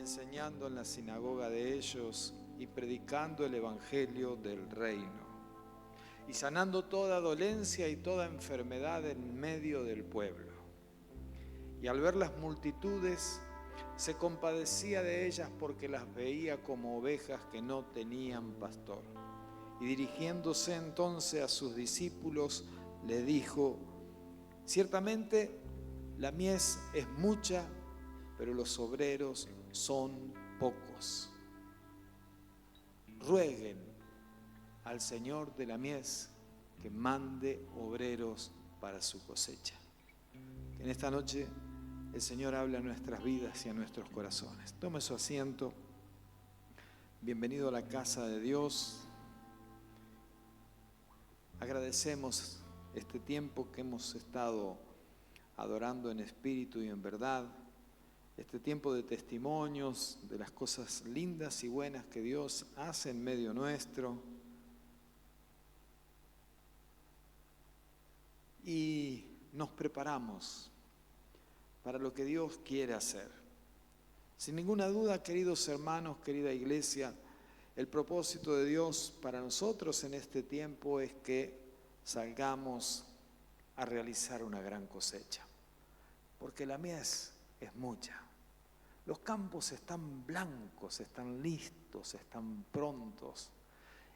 enseñando en la sinagoga de ellos y predicando el evangelio del reino, y sanando toda dolencia y toda enfermedad en medio del pueblo. Y al ver las multitudes, se compadecía de ellas porque las veía como ovejas que no tenían pastor. Y dirigiéndose entonces a sus discípulos, le dijo: ciertamente la mies es mucha, pero los obreros son pocos. Rueguen al Señor de la mies que mande obreros para su cosecha. Que en esta noche el Señor habla a nuestras vidas y a nuestros corazones. Tome su asiento. Bienvenido a la casa de Dios. Agradecemos este tiempo que hemos estado adorando en espíritu y en verdad. Este tiempo de testimonios de las cosas lindas y buenas que Dios hace en medio nuestro. Y nos preparamos para lo que Dios quiere hacer. Sin ninguna duda, queridos hermanos, querida iglesia, el propósito de Dios para nosotros en este tiempo es que salgamos a realizar una gran cosecha. Porque la mies es mucha. Los campos están blancos, están listos, están prontos.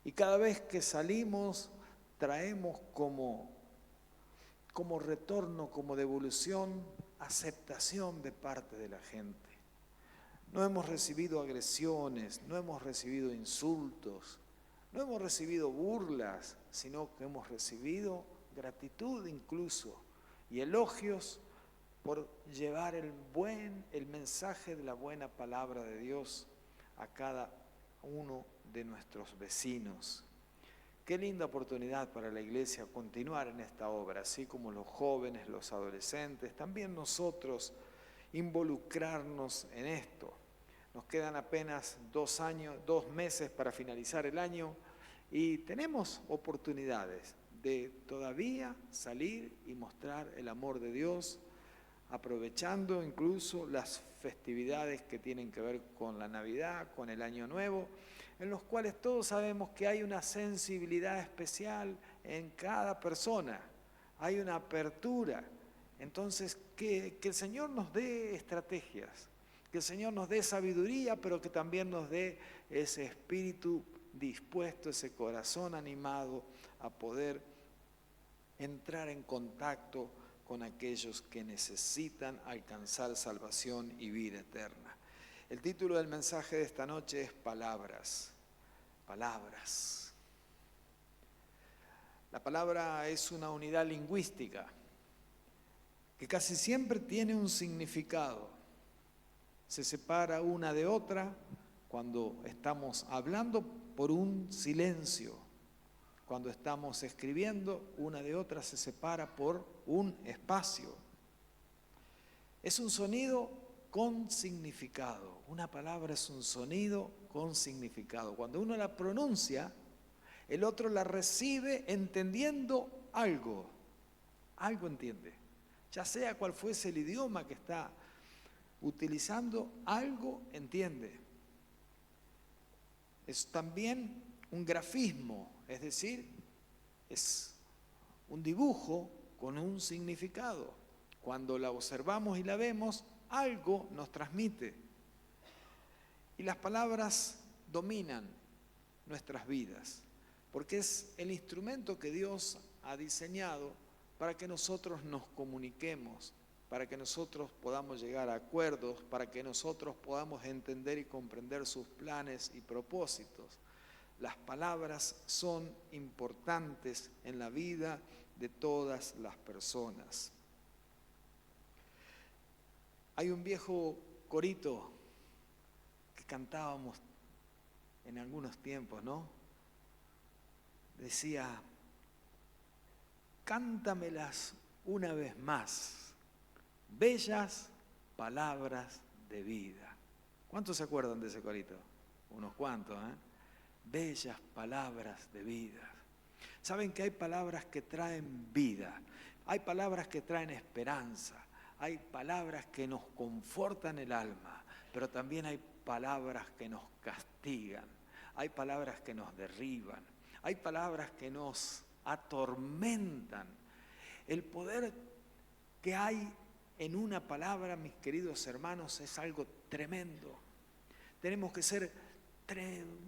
Y cada vez que salimos traemos como retorno, como devolución, aceptación de parte de la gente. No hemos recibido agresiones, no hemos recibido insultos, no hemos recibido burlas, sino que hemos recibido gratitud incluso y elogios por llevar el mensaje de la buena palabra de Dios a cada uno de nuestros vecinos. Qué linda oportunidad para la iglesia continuar en esta obra, así como los jóvenes, los adolescentes, también nosotros involucrarnos en esto. Nos quedan apenas 2 meses para finalizar el año y tenemos oportunidades de todavía salir y mostrar el amor de Dios, aprovechando incluso las festividades que tienen que ver con la Navidad, con el Año Nuevo, en los cuales todos sabemos que hay una sensibilidad especial en cada persona, hay una apertura. Entonces, que el Señor nos dé estrategias, que el Señor nos dé sabiduría, pero que también nos dé ese espíritu dispuesto, ese corazón animado a poder entrar en contacto con aquellos que necesitan alcanzar salvación y vida eterna. El título del mensaje de esta noche es Palabras. Palabras. La palabra es una unidad lingüística que casi siempre tiene un significado. Se separa una de otra cuando estamos hablando por un silencio. Cuando estamos escribiendo, una de otra se separa por un espacio. Es un sonido con significado. Una palabra es un sonido con significado. Cuando uno la pronuncia, el otro la recibe entendiendo algo. Algo entiende. Ya sea cual fuese el idioma que está utilizando, algo entiende. Es también un grafismo, es decir, es un dibujo con un significado. Cuando la observamos y la vemos, algo nos transmite. Y las palabras dominan nuestras vidas, porque es el instrumento que Dios ha diseñado para que nosotros nos comuniquemos, para que nosotros podamos llegar a acuerdos, para que nosotros podamos entender y comprender sus planes y propósitos. Las palabras son importantes en la vida de todas las personas. Hay un viejo corito que cantábamos en algunos tiempos, ¿no? Decía: cántamelas una vez más, bellas palabras de vida. ¿Cuántos se acuerdan de ese corito? Unos cuantos, ¿eh? Bellas palabras de vida. Saben que hay palabras que traen vida, hay palabras que traen esperanza, hay palabras que nos confortan el alma, pero también hay palabras que nos castigan, hay palabras que nos derriban, hay palabras que nos atormentan. El poder que hay en una palabra, mis queridos hermanos, es algo tremendo. Tenemos que ser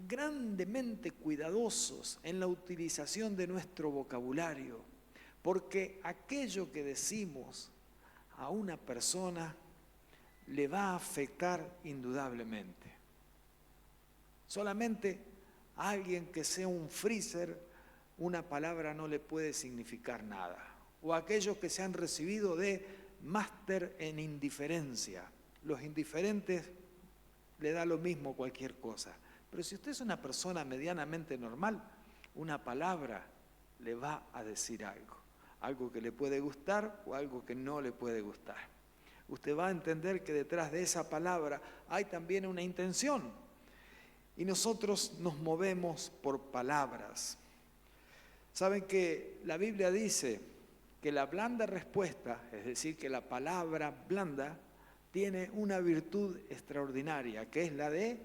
grandemente cuidadosos en la utilización de nuestro vocabulario, porque aquello que decimos a una persona le va a afectar indudablemente. Solamente a alguien que sea un freezer, una palabra no le puede significar nada. O aquellos que se han recibido de máster en indiferencia. Los indiferentes le da lo mismo cualquier cosa. Pero si usted es una persona medianamente normal, una palabra le va a decir algo. Algo que le puede gustar o algo que no le puede gustar. Usted va a entender que detrás de esa palabra hay también una intención. Y nosotros nos movemos por palabras. Saben que la Biblia dice que la blanda respuesta, es decir, que la palabra blanda, tiene una virtud extraordinaria, que es la de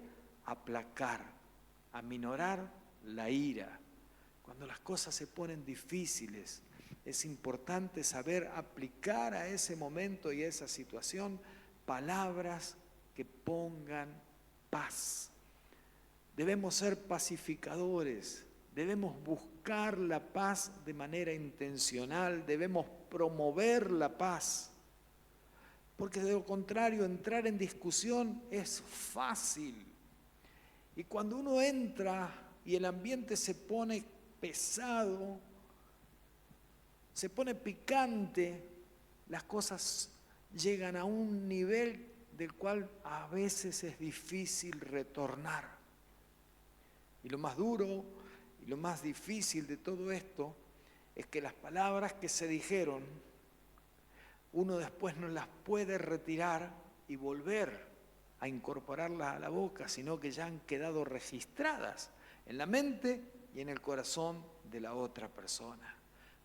aplacar, aminorar la ira. Cuando las cosas se ponen difíciles, es importante saber aplicar a ese momento y a esa situación palabras que pongan paz. Debemos ser pacificadores, debemos buscar la paz de manera intencional, debemos promover la paz. Porque de lo contrario, entrar en discusión es fácil. Y cuando uno entra y el ambiente se pone pesado, se pone picante, las cosas llegan a un nivel del cual a veces es difícil retornar. Y lo más duro y lo más difícil de todo esto es que las palabras que se dijeron, uno después no las puede retirar y volver a incorporarlas a la boca, sino que ya han quedado registradas en la mente y en el corazón de la otra persona.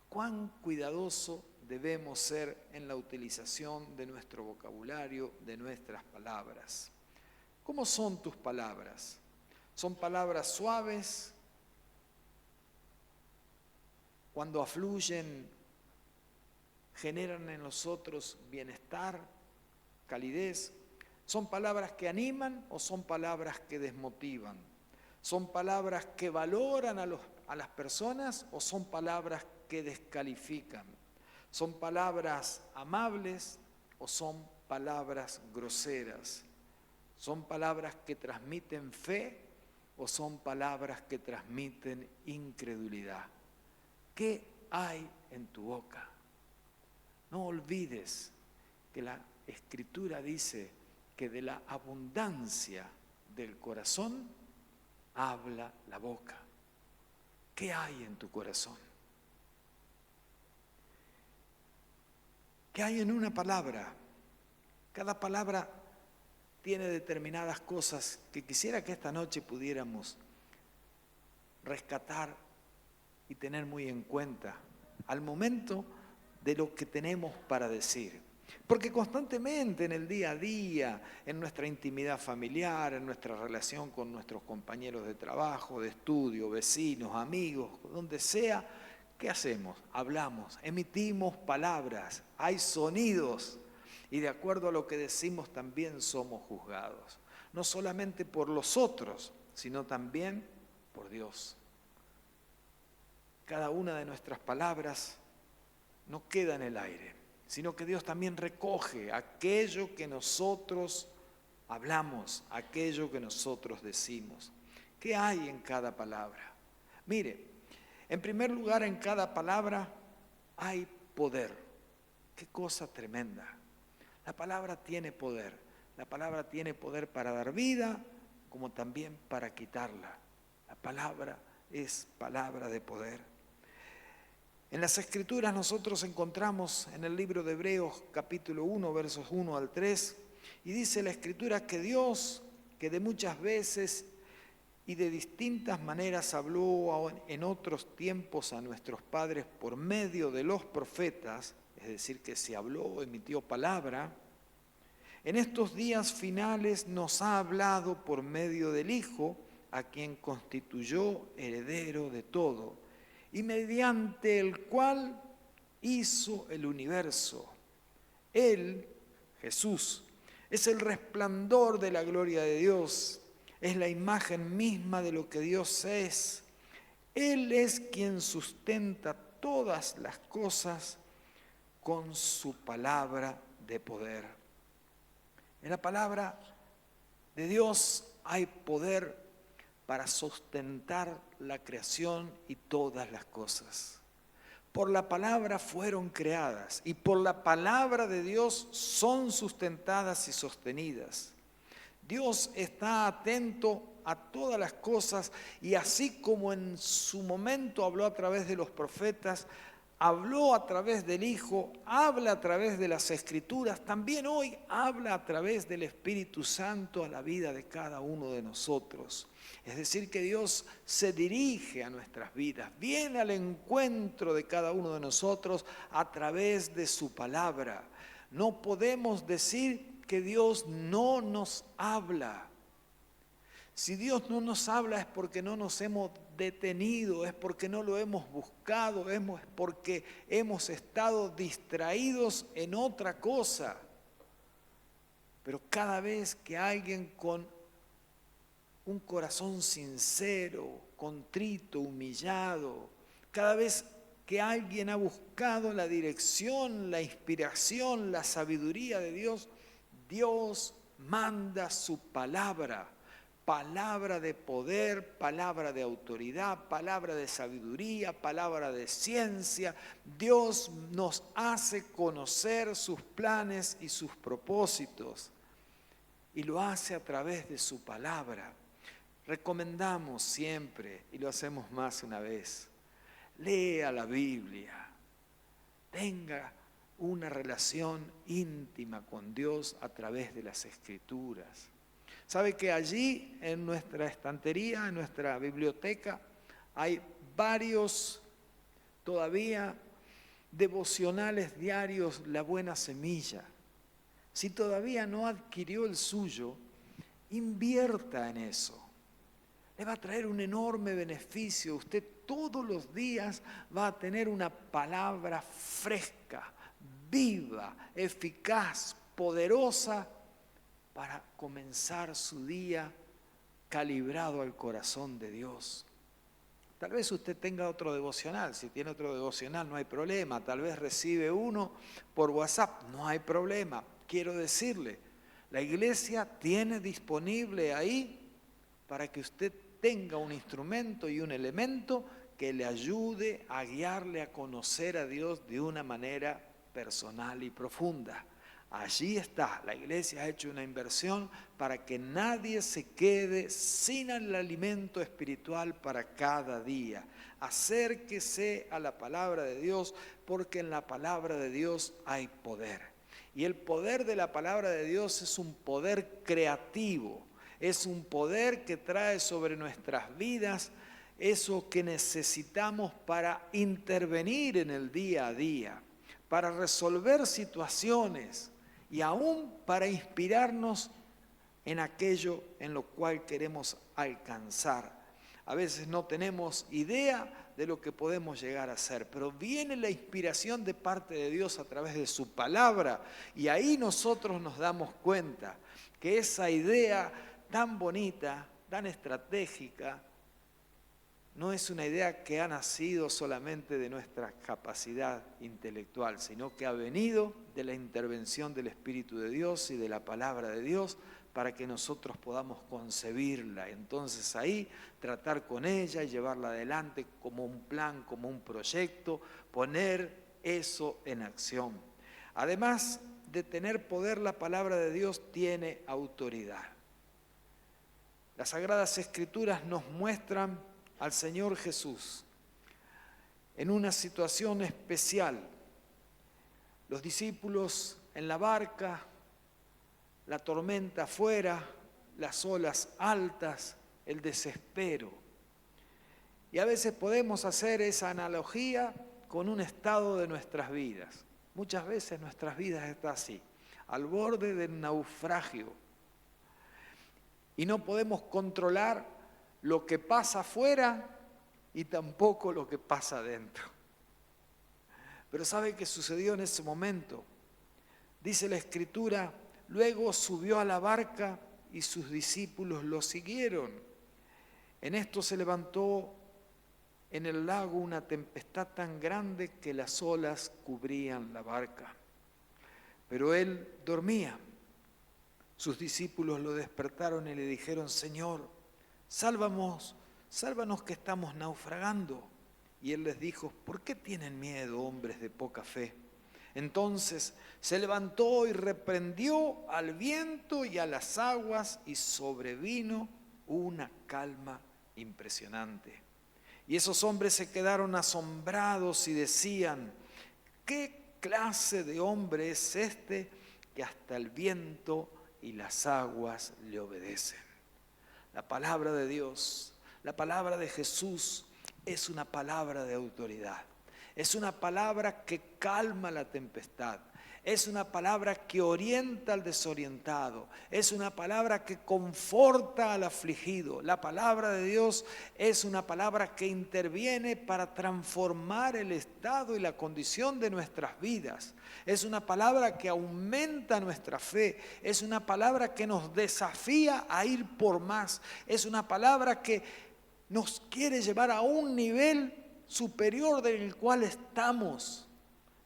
Cuán cuidadoso debemos ser en la utilización de nuestro vocabulario, de nuestras palabras. ¿Cómo son tus palabras? ¿Son palabras suaves? Cuando afluyen, generan en nosotros bienestar, calidez. ¿Son palabras que animan o son palabras que desmotivan? ¿Son palabras que valoran a las personas o son palabras que descalifican? ¿Son palabras amables o son palabras groseras? ¿Son palabras que transmiten fe o son palabras que transmiten incredulidad? ¿Qué hay en tu boca? No olvides que la Escritura dice que de la abundancia del corazón habla la boca. ¿Qué hay en tu corazón? ¿Qué hay en una palabra? Cada palabra tiene determinadas cosas que quisiera que esta noche pudiéramos rescatar y tener muy en cuenta al momento de lo que tenemos para decir. Porque constantemente en el día a día, en nuestra intimidad familiar, en nuestra relación con nuestros compañeros de trabajo, de estudio, vecinos, amigos, donde sea, ¿qué hacemos? Hablamos, emitimos palabras, hay sonidos y de acuerdo a lo que decimos también somos juzgados. No solamente por los otros, sino también por Dios. Cada una de nuestras palabras no queda en el aire, sino que Dios también recoge aquello que nosotros hablamos, aquello que nosotros decimos. ¿Qué hay en cada palabra? Mire, en primer lugar, en cada palabra hay poder. ¡Qué cosa tremenda! La palabra tiene poder. La palabra tiene poder para dar vida, como también para quitarla. La palabra es palabra de poder. En las Escrituras nosotros encontramos en el libro de Hebreos capítulo 1, versos 1 al 3, y dice la Escritura que Dios, que de muchas veces y de distintas maneras habló en otros tiempos a nuestros padres por medio de los profetas, es decir, que se habló, emitió palabra, En estos días finales nos ha hablado por medio del Hijo, a quien constituyó heredero de todo, y mediante el cual hizo el universo. Él, Jesús, es el resplandor de la gloria de Dios, es la imagen misma de lo que Dios es. Él es quien sustenta todas las cosas con su palabra de poder. En la palabra de Dios hay poder para sustentar la creación y todas las cosas. Por la palabra fueron creadas y por la palabra de Dios son sustentadas y sostenidas. Dios está atento a todas las cosas y así como en su momento habló a través de los profetas, habló a través del Hijo, habla a través de las Escrituras, también hoy habla a través del Espíritu Santo a la vida de cada uno de nosotros. Es decir, que Dios se dirige a nuestras vidas, viene al encuentro de cada uno de nosotros a través de su palabra. No podemos decir que Dios no nos habla. Si Dios no nos habla es porque no nos hemos detenido, es porque no lo hemos buscado, es porque hemos estado distraídos en otra cosa. Pero cada vez que alguien con un corazón sincero, contrito, humillado, cada vez que alguien ha buscado la dirección, la inspiración, la sabiduría de Dios, Dios manda su palabra, palabra de poder, palabra de autoridad, palabra de sabiduría, palabra de ciencia. Dios nos hace conocer sus planes y sus propósitos y lo hace a través de su palabra. Recomendamos siempre, y lo hacemos más una vez, lea la Biblia, tenga una relación íntima con Dios a través de las Escrituras. ¿Sabe que allí en nuestra estantería, en nuestra biblioteca, hay varios todavía devocionales diarios, La Buena Semilla? Si todavía no adquirió el suyo, invierta en eso. Le va a traer un enorme beneficio. Usted todos los días va a tener una palabra fresca, viva, eficaz, poderosa para comenzar su día calibrado al corazón de Dios. Tal vez usted tenga otro devocional. Si tiene otro devocional no hay problema. Tal vez recibe uno por WhatsApp, no hay problema. Quiero decirle, la iglesia tiene disponible ahí para que usted tenga un instrumento y un elemento que le ayude a guiarle a conocer a Dios de una manera personal y profunda. Allí está, la iglesia ha hecho una inversión para que nadie se quede sin el alimento espiritual para cada día. Acérquese a la palabra de Dios porque en la palabra de Dios hay poder. Y el poder de la palabra de Dios es un poder creativo. Es un poder que trae sobre nuestras vidas eso que necesitamos para intervenir en el día a día, para resolver situaciones y aún para inspirarnos en aquello en lo cual queremos alcanzar. A veces no tenemos idea de lo que podemos llegar a hacer, pero viene la inspiración de parte de Dios a través de su palabra y ahí nosotros nos damos cuenta que esa idea tan bonita, tan estratégica, no es una idea que ha nacido solamente de nuestra capacidad intelectual, sino que ha venido de la intervención del Espíritu de Dios y de la palabra de Dios para que nosotros podamos concebirla. Entonces ahí tratar con ella y llevarla adelante como un plan, como un proyecto, poner eso en acción. Además de tener poder, la palabra de Dios tiene autoridad. Las Sagradas Escrituras nos muestran al Señor Jesús en una situación especial. Los discípulos en la barca, la tormenta afuera, las olas altas, el desespero. Y a veces podemos hacer esa analogía con un estado de nuestras vidas. Muchas veces nuestras vidas están así. al borde del naufragio. Y no podemos controlar lo que pasa afuera y tampoco lo que pasa adentro. Pero ¿sabe qué sucedió en ese momento? Dice la Escritura, luego subió a la barca y sus discípulos lo siguieron. En esto se levantó en el lago una tempestad tan grande que las olas cubrían la barca. Pero él dormía. Sus discípulos lo despertaron y le dijeron, Señor, sálvanos que estamos naufragando. Y él les dijo, ¿por qué tienen miedo, hombres de poca fe? Entonces se levantó y reprendió al viento y a las aguas y sobrevino una calma impresionante. Y esos hombres se quedaron asombrados y decían, ¿qué clase de hombre es este que hasta el viento y las aguas le obedecen? La palabra de Dios, la palabra de Jesús es una palabra de autoridad. Es una palabra que calma la tempestad. Es una palabra que orienta al desorientado. Es una palabra que conforta al afligido. La palabra de Dios es una palabra que interviene para transformar el estado y la condición de nuestras vidas. Es una palabra que aumenta nuestra fe. Es una palabra que nos desafía a ir por más. Es una palabra que nos quiere llevar a un nivel superior del cual estamos.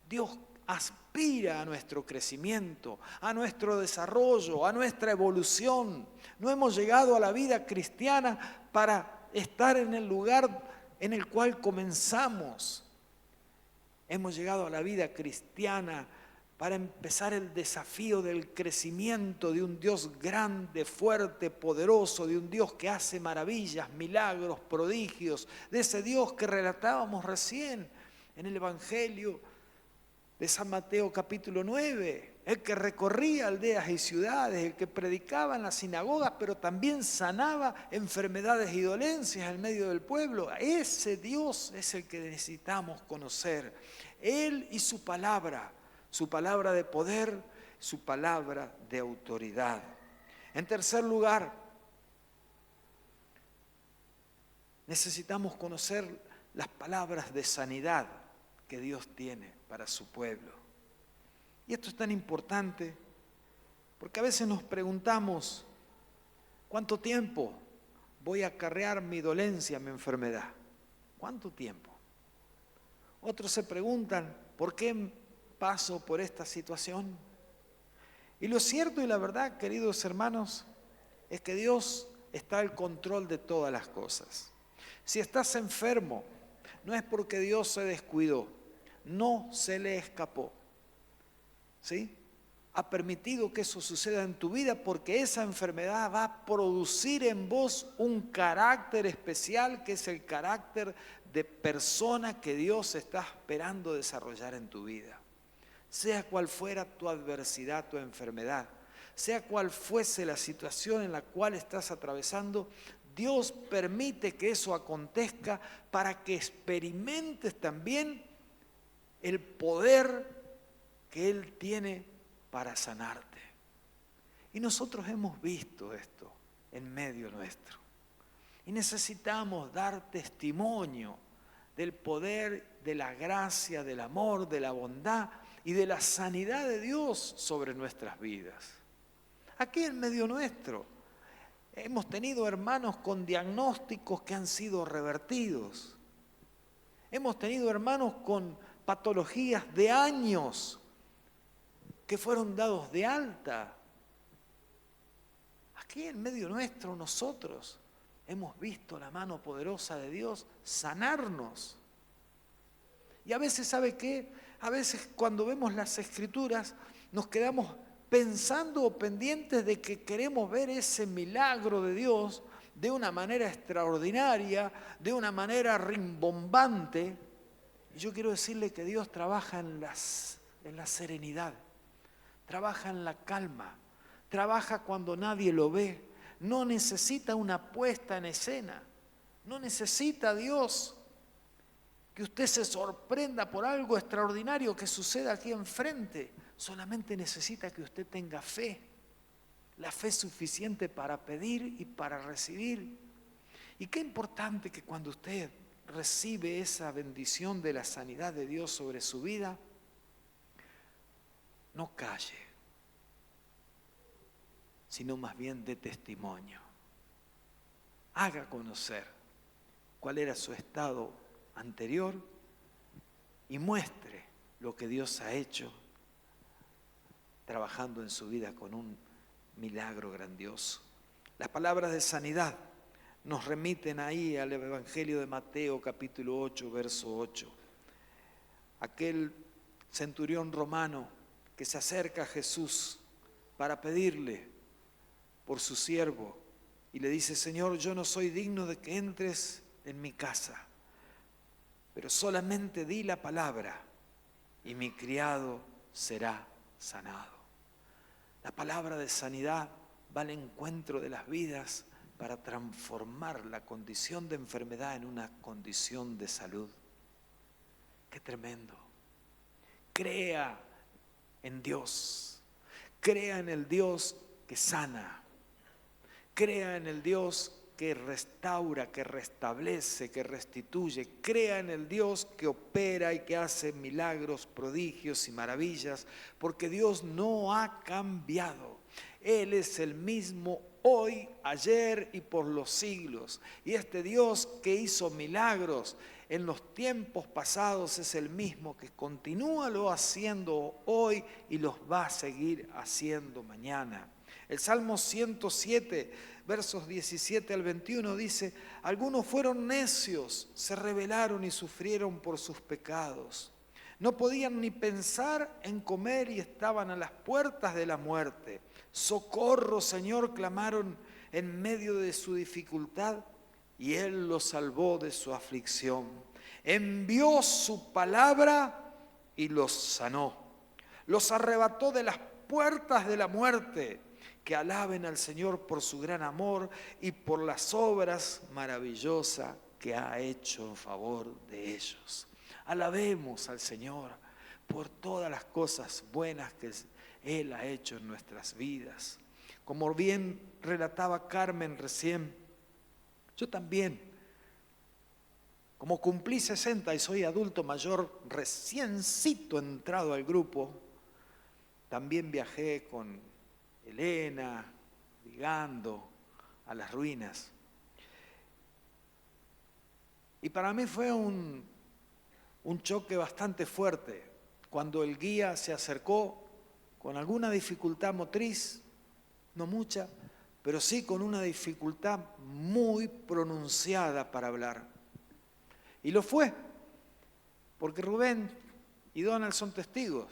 Dios aspira a nuestro crecimiento, a nuestro desarrollo, a nuestra evolución. No hemos llegado a la vida cristiana para estar en el lugar en el cual comenzamos. Hemos llegado a la vida cristiana para empezar el desafío del crecimiento de un Dios grande, fuerte, poderoso, de un Dios que hace maravillas, milagros, prodigios, de ese Dios que relatábamos recién en el Evangelio de San Mateo capítulo 9, el que recorría aldeas y ciudades, el que predicaba en las sinagogas, pero también sanaba enfermedades y dolencias en medio del pueblo. Ese Dios es el que necesitamos conocer. Él y su palabra de poder, su palabra de autoridad. En tercer lugar, necesitamos conocer las palabras de sanidad que Dios tiene para su pueblo. Y esto es tan importante porque a veces nos preguntamos, ¿cuánto tiempo voy a acarrear mi dolencia, mi enfermedad? ¿Cuánto tiempo? Otros se preguntan, ¿por qué paso por esta situación? Y lo cierto y la verdad, queridos hermanos, es que Dios está al control de todas las cosas. Si estás enfermo, no es porque Dios se descuidó, no se le escapó. ¿Sí? Ha permitido que eso suceda en tu vida porque esa enfermedad va a producir en vos un carácter especial que es el carácter de persona que Dios está esperando desarrollar en tu vida. Sea cual fuera tu adversidad, tu enfermedad, sea cual fuese la situación en la cual estás atravesando, Dios permite que eso acontezca para que experimentes también el poder que Él tiene para sanarte. Y nosotros hemos visto esto en medio nuestro. Y necesitamos dar testimonio del poder, de la gracia, del amor, de la bondad y de la sanidad de Dios sobre nuestras vidas. Aquí en medio nuestro hemos tenido hermanos con diagnósticos que han sido revertidos. Hemos tenido hermanos con patologías de años que fueron dados de alta. Aquí en medio nuestro nosotros hemos visto la mano poderosa de Dios sanarnos. Y a veces, ¿sabe qué? A veces cuando vemos las Escrituras nos quedamos pensando o pendientes de que queremos ver ese milagro de Dios de una manera extraordinaria, de una manera rimbombante. Y yo quiero decirle que Dios trabaja en la serenidad, trabaja en la calma, trabaja cuando nadie lo ve. No necesita una puesta en escena, no necesita Dios que usted se sorprenda por algo extraordinario que suceda aquí enfrente. Solamente necesita que usted tenga fe, la fe suficiente para pedir y para recibir. Y qué importante que cuando usted recibe esa bendición de la sanidad de Dios sobre su vida, no calle, sino más bien dé testimonio. Haga conocer cuál era su estado anterior y muestre lo que Dios ha hecho trabajando en su vida con un milagro grandioso. Las palabras de sanidad nos remiten ahí al Evangelio de Mateo, capítulo 8, verso 8. Aquel centurión romano que se acerca a Jesús para pedirle por su siervo y le dice: Señor, yo no soy digno de que entres en mi casa, pero solamente di la palabra y mi criado será sanado. La palabra de sanidad va al encuentro de las vidas para transformar la condición de enfermedad en una condición de salud. ¡Qué tremendo! Crea en Dios, crea en el Dios que sana, crea en el Dios que restaura, que restablece, que restituye, crea en el Dios que opera y que hace milagros, prodigios y maravillas, porque Dios no ha cambiado. Él es el mismo hoy, ayer y por los siglos. Y este Dios que hizo milagros en los tiempos pasados es el mismo que continúa lo haciendo hoy y los va a seguir haciendo mañana. El Salmo 107, versos 17 al 21 dice: algunos fueron necios, se rebelaron y sufrieron por sus pecados. No podían ni pensar en comer y estaban a las puertas de la muerte. Socorro, Señor, clamaron en medio de su dificultad y Él los salvó de su aflicción. Envió su palabra y los sanó. Los arrebató de las puertas de la muerte. Que alaben al Señor por su gran amor y por las obras maravillosas que ha hecho en favor de ellos. Alabemos al Señor por todas las cosas buenas que Él ha hecho en nuestras vidas. Como bien relataba Carmen recién, yo también, como cumplí 60 y soy adulto mayor, reciencito entrado al grupo, también viajé con Elena, ligando a las ruinas. Y para mí fue un choque bastante fuerte cuando el guía se acercó con alguna dificultad motriz, no mucha, pero sí con una dificultad muy pronunciada para hablar. Y lo fue, porque Rubén y Donald son testigos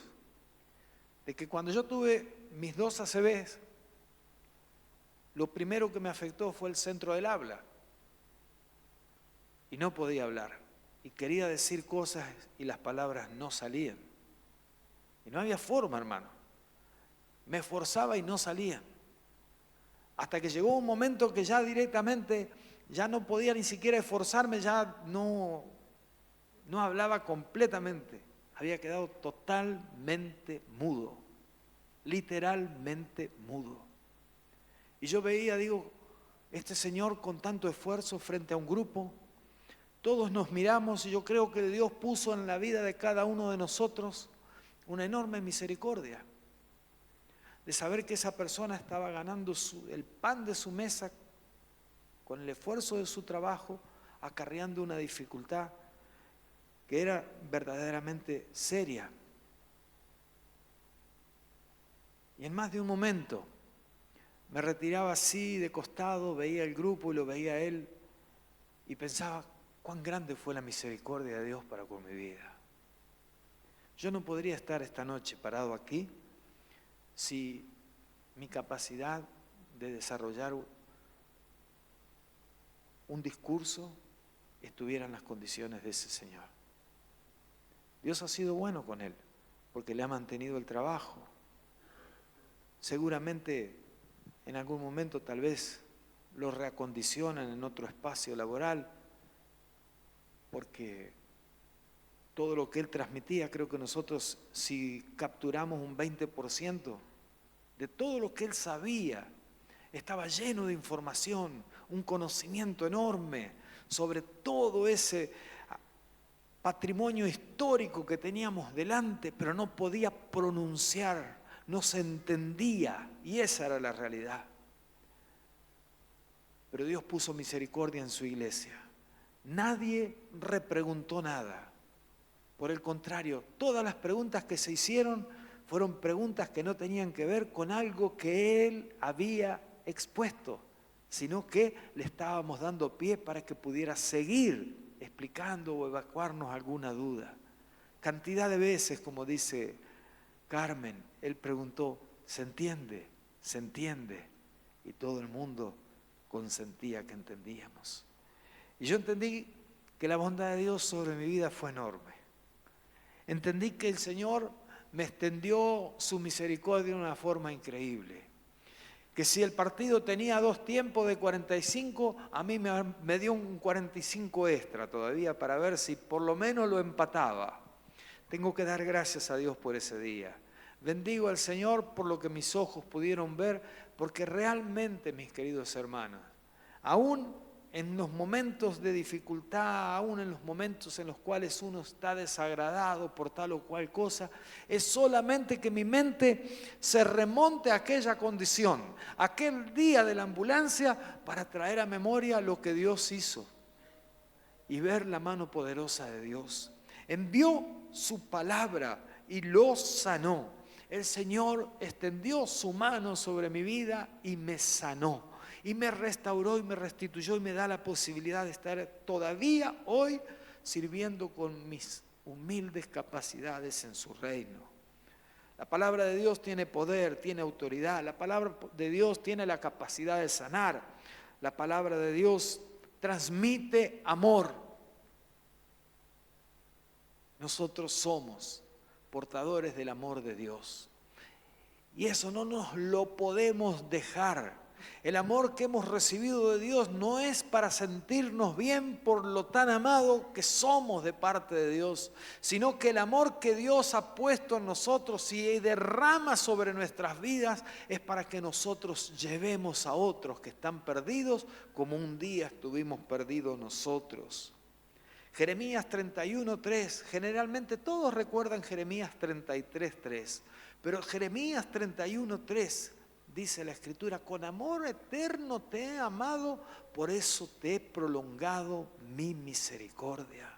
de que cuando yo tuve mis 2 ACVs, lo primero que me afectó fue el centro del habla. Y no podía hablar. Y quería decir cosas y las palabras no salían. Y no había forma, hermano. Me esforzaba y no salían. Hasta que llegó un momento que ya directamente, ya no podía ni siquiera esforzarme, ya no hablaba completamente. Había quedado totalmente mudo. Literalmente mudo. Y yo veía, digo, este señor con tanto esfuerzo frente a un grupo, todos nos miramos y yo creo que Dios puso en la vida de cada uno de nosotros una enorme misericordia, de saber que esa persona estaba ganando el pan de su mesa con el esfuerzo de su trabajo, acarreando una dificultad que era verdaderamente seria. Y en más de un momento me retiraba así de costado, veía el grupo y lo veía a él y pensaba cuán grande fue la misericordia de Dios para con mi vida. Yo no podría estar esta noche parado aquí si mi capacidad de desarrollar un discurso estuviera en las condiciones de ese señor. Dios ha sido bueno con él porque le ha mantenido el trabajo. Seguramente en algún momento tal vez lo reacondicionan en otro espacio laboral porque todo lo que Él transmitía. Creo que nosotros, si capturamos un 20% de todo lo que Él sabía, estaba lleno de información, un conocimiento enorme sobre todo ese patrimonio histórico que teníamos delante, pero no podía pronunciar, no se entendía, y esa era la realidad. Pero Dios puso misericordia en su iglesia. Nadie repreguntó nada. Por el contrario, todas las preguntas que se hicieron fueron preguntas que no tenían que ver con algo que Él había expuesto, sino que le estábamos dando pie para que pudiera seguir explicando o evacuarnos alguna duda. Cantidad de veces, como dice Carmen, Él preguntó, ¿se entiende? ¿Se entiende? Y todo el mundo consentía que entendíamos. Y yo entendí que la bondad de Dios sobre mi vida fue enorme. Entendí que el Señor me extendió su misericordia de una forma increíble. Que si el partido tenía 2 tiempos de 45, a mí me dio un 45 extra todavía para ver si por lo menos lo empataba. Tengo que dar gracias a Dios por ese día. Bendigo al Señor por lo que mis ojos pudieron ver, porque realmente, mis queridos hermanos, aún en los momentos de dificultad, aún en los momentos en los cuales uno está desagradado por tal o cual cosa, es solamente que mi mente se remonte a aquella condición, aquel día de la ambulancia, para traer a memoria lo que Dios hizo y ver la mano poderosa de Dios. Envió su palabra y lo sanó. El Señor extendió su mano sobre mi vida y me sanó. Y me restauró y me restituyó y me da la posibilidad de estar todavía hoy sirviendo con mis humildes capacidades en su reino. La palabra de Dios tiene poder, tiene autoridad. La palabra de Dios tiene la capacidad de sanar. La palabra de Dios transmite amor. Nosotros somos portadores del amor de Dios. Y eso no nos lo podemos dejar. El amor que hemos recibido de Dios no es para sentirnos bien por lo tan amado que somos de parte de Dios, sino que el amor que Dios ha puesto en nosotros y derrama sobre nuestras vidas es para que nosotros llevemos a otros que están perdidos como un día estuvimos perdidos nosotros. Jeremías 31:3, generalmente todos recuerdan Jeremías 33:3, pero Jeremías 31:3 dice la Escritura, con amor eterno te he amado, por eso te he prolongado mi misericordia.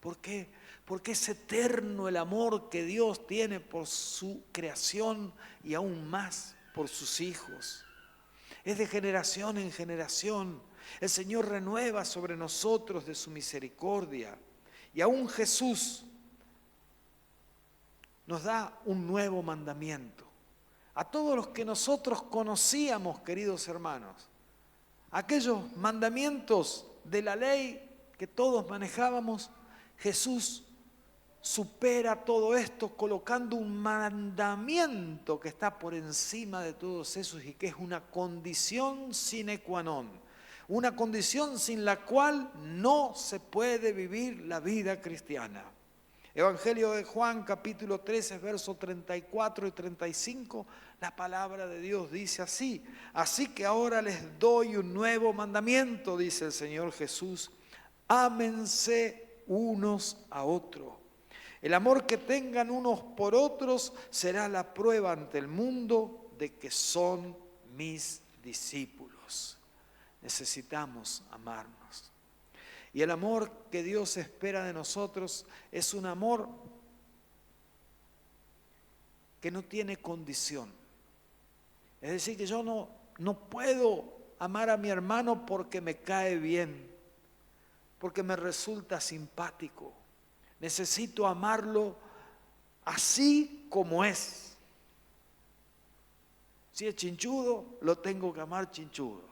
¿Por qué? Porque es eterno el amor que Dios tiene por su creación y aún más por sus hijos. Es de generación en generación. El Señor renueva sobre nosotros de su misericordia. Y aún Jesús nos da un nuevo mandamiento. A todos los que nosotros conocíamos, queridos hermanos, aquellos mandamientos de la ley que todos manejábamos, Jesús supera todo esto colocando un mandamiento que está por encima de todos esos y que es una condición sine qua non, una condición sin la cual no se puede vivir la vida cristiana. Evangelio de Juan, capítulo 13, versos 34 y 35, la palabra de Dios dice así: así que ahora les doy un nuevo mandamiento, dice el Señor Jesús, ámense unos a otros. El amor que tengan unos por otros será la prueba ante el mundo de que son mis discípulos. Necesitamos amarnos. Y el amor que Dios espera de nosotros es un amor que no tiene condición. Es decir, que yo no puedo amar a mi hermano porque me cae bien, porque me resulta simpático. Necesito amarlo así como es. Si es chinchudo, lo tengo que amar chinchudo.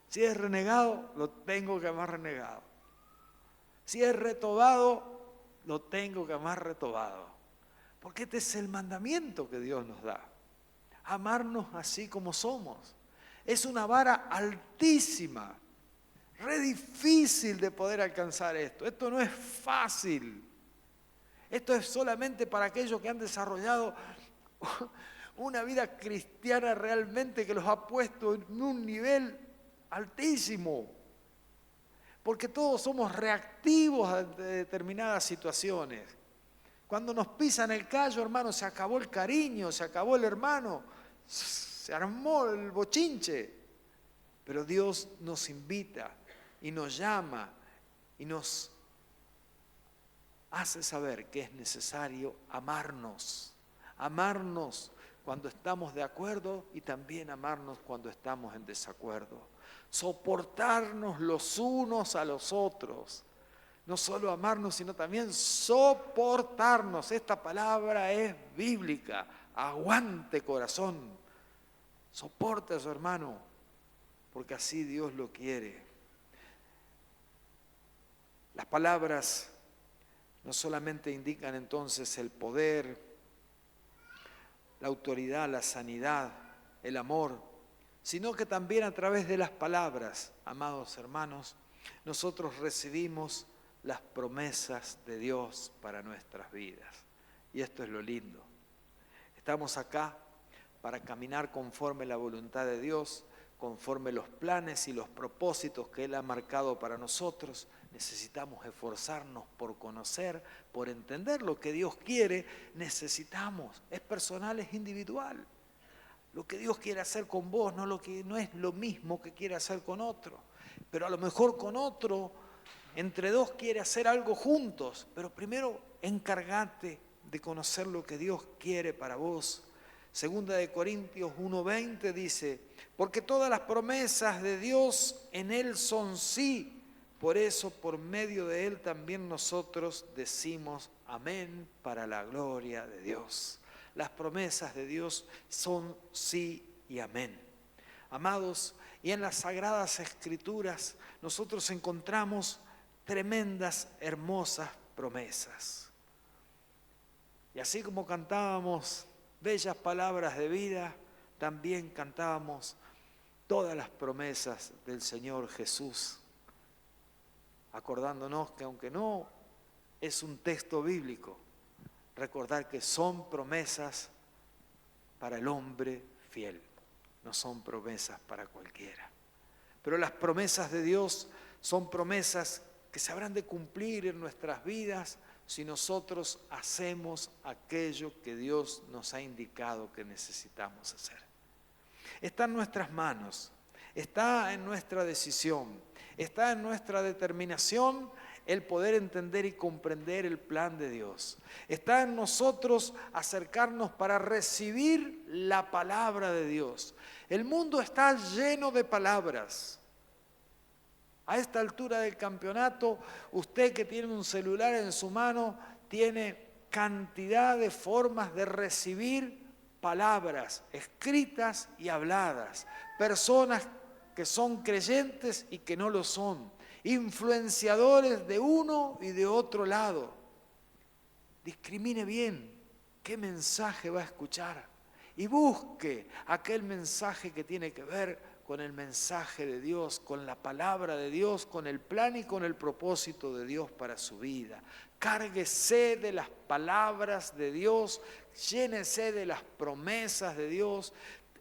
Si es renegado, lo tengo que amar renegado. Si es retobado, lo tengo que amar retobado. Porque este es el mandamiento que Dios nos da. Amarnos así como somos. Es una vara altísima. Re difícil de poder alcanzar esto. Esto no es fácil. Esto es solamente para aquellos que han desarrollado una vida cristiana realmente que los ha puesto en un nivel altísimo. Porque todos somos reactivos a determinadas situaciones. Cuando nos pisan el callo, hermano, se acabó el cariño, se acabó el hermano, se armó el bochinche. Pero Dios nos invita y nos llama y nos hace saber que es necesario amarnos cuando estamos de acuerdo y también amarnos cuando estamos en desacuerdo. Soportarnos los unos a los otros. No solo amarnos, sino también soportarnos. Esta palabra es bíblica. Aguante, corazón. Soporte a su hermano, porque así Dios lo quiere. Las palabras no solamente indican entonces el poder, la autoridad, la sanidad, el amor, sino que también a través de las palabras, amados hermanos, nosotros recibimos las promesas de Dios para nuestras vidas. Y esto es lo lindo. Estamos acá para caminar conforme la voluntad de Dios, conforme los planes y los propósitos que Él ha marcado para nosotros. Necesitamos esforzarnos por conocer, por entender lo que Dios quiere. Necesitamos, es personal, es individual. Lo que Dios quiere hacer con vos no es lo mismo que quiere hacer con otro. Pero a lo mejor con otro, entre dos quiere hacer algo juntos. Pero primero encárgate de conocer lo que Dios quiere para vos. Segunda de Corintios 1:20 dice, porque todas las promesas de Dios en Él son sí. Por eso, por medio de Él también nosotros decimos amén para la gloria de Dios. Las promesas de Dios son sí y amén. Amados, y en las Sagradas Escrituras nosotros encontramos tremendas, hermosas promesas. Y así como cantábamos bellas palabras de vida, también cantábamos todas las promesas del Señor Jesús, acordándonos que aunque no es un texto bíblico, recordar que son promesas para el hombre fiel, no son promesas para cualquiera. Pero las promesas de Dios son promesas que se habrán de cumplir en nuestras vidas si nosotros hacemos aquello que Dios nos ha indicado que necesitamos hacer. Está en nuestras manos, está en nuestra decisión, está en nuestra determinación el poder entender y comprender el plan de Dios. Está en nosotros acercarnos para recibir la palabra de Dios. El mundo está lleno de palabras. A esta altura del campeonato, usted que tiene un celular en su mano, tiene cantidad de formas de recibir palabras escritas y habladas. Personas que son creyentes y que no lo son. Influenciadores de uno y de otro lado. Discrimine bien qué mensaje va a escuchar y busque aquel mensaje que tiene que ver con el mensaje de Dios, con la palabra de Dios, con el plan y con el propósito de Dios para su vida. Cárguese de las palabras de Dios, llénese de las promesas de Dios,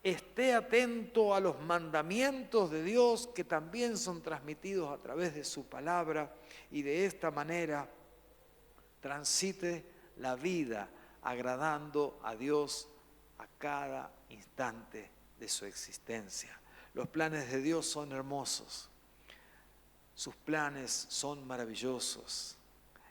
esté atento a los mandamientos de Dios que también son transmitidos a través de su palabra y de esta manera transite la vida agradando a Dios a cada instante de su existencia. Los planes de Dios son hermosos, sus planes son maravillosos,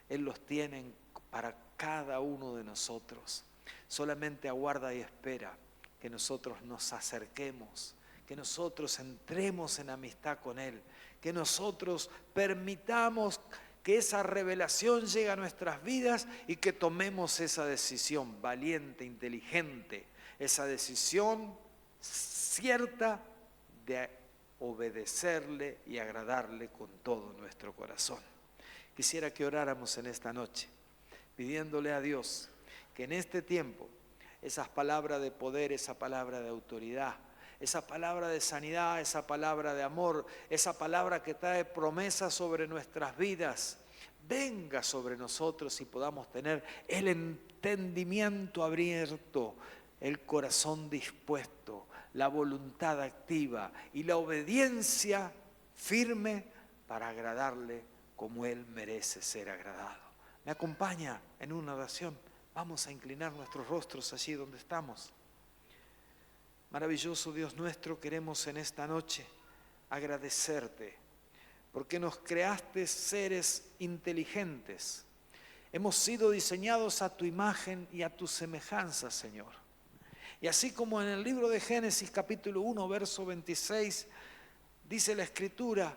Él los tiene para cada uno de nosotros. Solamente aguarda y espera que nosotros nos acerquemos, que nosotros entremos en amistad con Él, que nosotros permitamos que esa revelación llegue a nuestras vidas y que tomemos esa decisión valiente, inteligente, esa decisión cierta de obedecerle y agradarle con todo nuestro corazón. Quisiera que oráramos en esta noche, pidiéndole a Dios que en este tiempo esas palabras de poder, esa palabra de autoridad, esa palabra de sanidad, esa palabra de amor, esa palabra que trae promesas sobre nuestras vidas, venga sobre nosotros y podamos tener el entendimiento abierto, el corazón dispuesto, la voluntad activa y la obediencia firme para agradarle como Él merece ser agradado. ¿Me acompaña en una oración? Vamos a inclinar nuestros rostros allí donde estamos. Maravilloso Dios nuestro, queremos en esta noche agradecerte porque nos creaste seres inteligentes. Hemos sido diseñados a tu imagen y a tu semejanza, Señor. Y así como en el libro de Génesis capítulo 1, verso 26, dice la Escritura,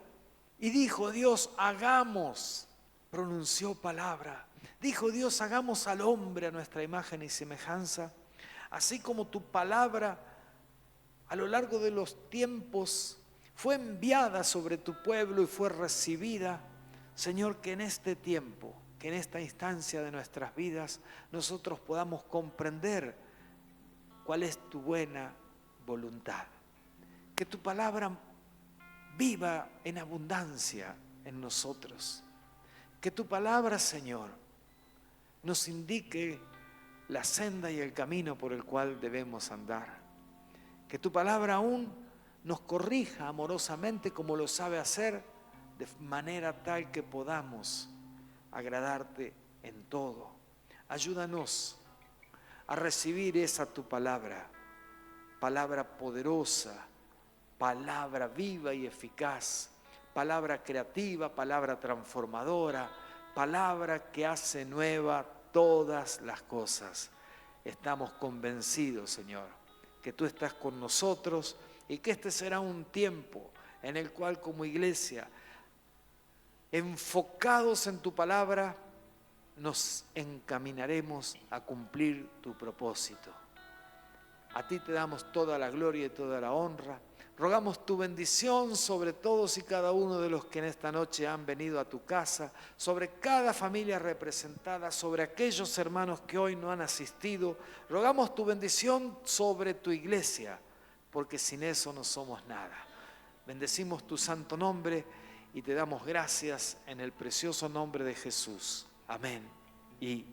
y dijo Dios, hagamos, pronunció palabra, dijo Dios, hagamos al hombre a nuestra imagen y semejanza, así como tu palabra a lo largo de los tiempos fue enviada sobre tu pueblo y fue recibida, Señor, que en este tiempo, que en esta instancia de nuestras vidas, nosotros podamos comprender cuál es tu buena voluntad. Que tu palabra viva en abundancia en nosotros. Que tu palabra, Señor, nos indique la senda y el camino por el cual debemos andar. Que tu palabra aún nos corrija amorosamente como lo sabe hacer, de manera tal que podamos agradarte en todo. Ayúdanos a recibir esa tu palabra, palabra poderosa, palabra viva y eficaz, palabra creativa, palabra transformadora, palabra que hace nueva todas las cosas. Estamos convencidos, Señor, que tú estás con nosotros y que este será un tiempo en el cual como iglesia, enfocados en tu palabra, nos encaminaremos a cumplir tu propósito. A ti te damos toda la gloria y toda la honra. Rogamos tu bendición sobre todos y cada uno de los que en esta noche han venido a tu casa, sobre cada familia representada, sobre aquellos hermanos que hoy no han asistido. Rogamos tu bendición sobre tu iglesia, porque sin eso no somos nada. Bendecimos tu santo nombre y te damos gracias en el precioso nombre de Jesús. Amén y